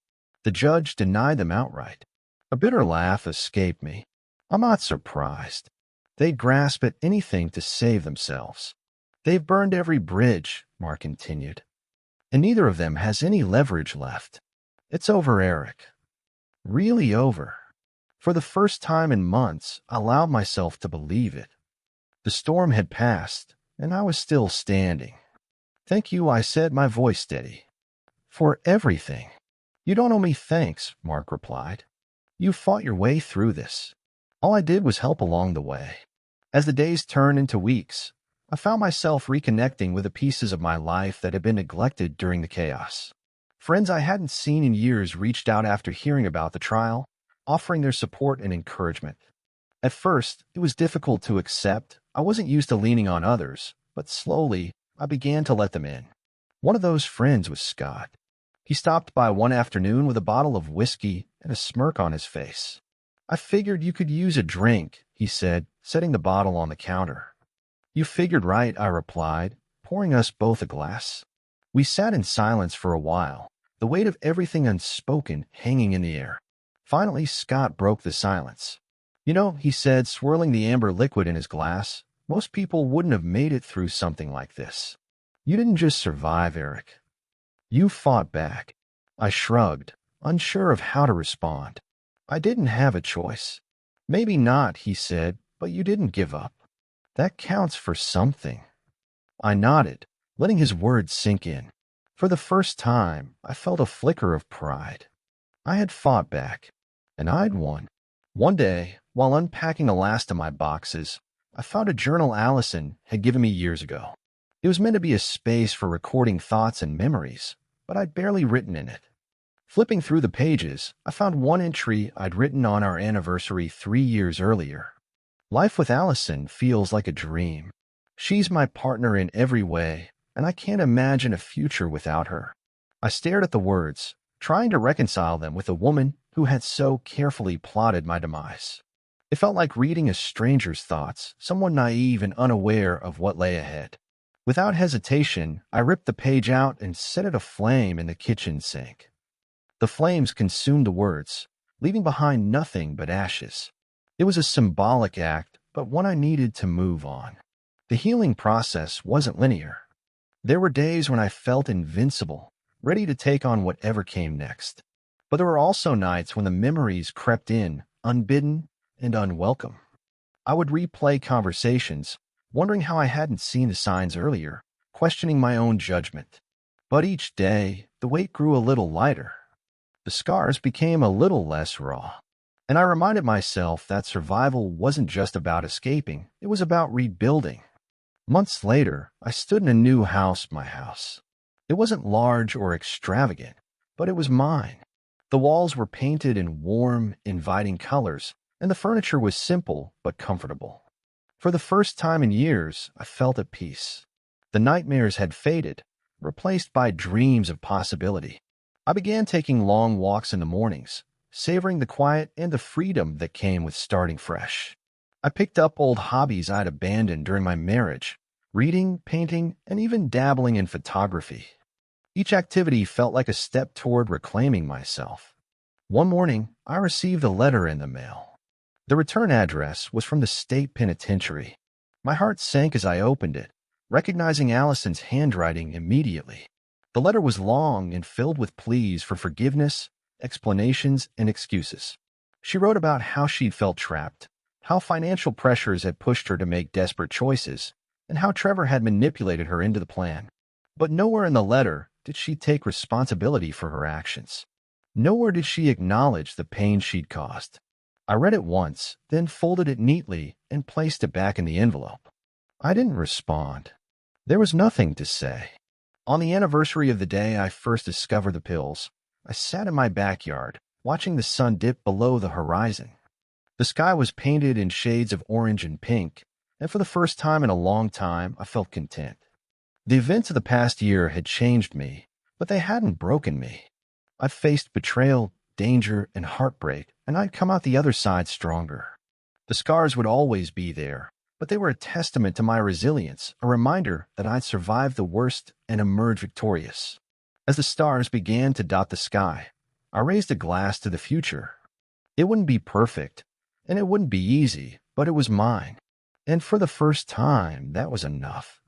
The judge denied them outright. A bitter laugh escaped me. I'm not surprised. They'd grasp at anything to save themselves. They've burned every bridge, Mark continued, and neither of them has any leverage left. It's over, Eric. Really over. For the first time in months, I allowed myself to believe it. The storm had passed, and I was still standing. "Thank you," I said, my voice steady. "For everything." "You don't owe me thanks," Mark replied. "You fought your way through this. All I did was help along the way." As the days turned into weeks, I found myself reconnecting with the pieces of my life that had been neglected during the chaos. Friends I hadn't seen in years reached out after hearing about the trial, offering their support and encouragement. At first, it was difficult to accept. I wasn't used to leaning on others, but slowly, I began to let them in. One of those friends was Scott. He stopped by one afternoon with a bottle of whiskey and a smirk on his face. I figured you could use a drink, he said, setting the bottle on the counter. You figured right, I replied, pouring us both a glass. We sat in silence for a while, the weight of everything unspoken hanging in the air. Finally, Scott broke the silence. You know, he said, swirling the amber liquid in his glass, most people wouldn't have made it through something like this. You didn't just survive, Eric. You fought back. I shrugged, unsure of how to respond. I didn't have a choice. Maybe not, he said, but you didn't give up. That counts for something. I nodded, letting his words sink in. For the first time, I felt a flicker of pride. I had fought back, and I'd won. One day, while unpacking the last of my boxes, I found a journal Allison had given me years ago. It was meant to be a space for recording thoughts and memories, but I'd barely written in it. Flipping through the pages, I found one entry I'd written on our anniversary 3 years earlier. Life with Allison feels like a dream. She's my partner in every way, and I can't imagine a future without her. I stared at the words, trying to reconcile them with a woman who had so carefully plotted my demise. It felt like reading a stranger's thoughts, someone naive and unaware of what lay ahead. Without hesitation, I ripped the page out and set it aflame in the kitchen sink. The flames consumed the words, leaving behind nothing but ashes. It was a symbolic act, but one I needed to move on. The healing process wasn't linear. There were days when I felt invincible, ready to take on whatever came next. But there were also nights when the memories crept in, unbidden and unwelcome. I would replay conversations, wondering how I hadn't seen the signs earlier, questioning my own judgment. But each day, the weight grew a little lighter. The scars became a little less raw. And I reminded myself that survival wasn't just about escaping, it was about rebuilding. Months later, I stood in a new house, my house. It wasn't large or extravagant, but it was mine. The walls were painted in warm, inviting colors, and the furniture was simple but comfortable. For the first time in years, I felt at peace. The nightmares had faded, replaced by dreams of possibility. I began taking long walks in the mornings, savoring the quiet and the freedom that came with starting fresh. I picked up old hobbies I'd abandoned during my marriage, reading, painting, and even dabbling in photography. Each activity felt like a step toward reclaiming myself. One morning, I received a letter in the mail. The return address was from the state penitentiary. My heart sank as I opened it, recognizing Allison's handwriting immediately. The letter was long and filled with pleas for forgiveness, explanations, and excuses. She wrote about how she'd felt trapped, how financial pressures had pushed her to make desperate choices, and how Trevor had manipulated her into the plan. But nowhere in the letter did she take responsibility for her actions. Nowhere did she acknowledge the pain she'd caused. I read it once, then folded it neatly and placed it back in the envelope. I didn't respond. There was nothing to say. On the anniversary of the day I first discovered the pills, I sat in my backyard, watching the sun dip below the horizon. The sky was painted in shades of orange and pink, and for the first time in a long time, I felt content. The events of the past year had changed me, but they hadn't broken me. I'd faced betrayal, danger, and heartbreak, and I'd come out the other side stronger. The scars would always be there, but they were a testament to my resilience, a reminder that I'd survived the worst and emerged victorious. As the stars began to dot the sky, I raised a glass to the future. It wouldn't be perfect, and it wouldn't be easy, but it was mine. And for the first time, that was enough.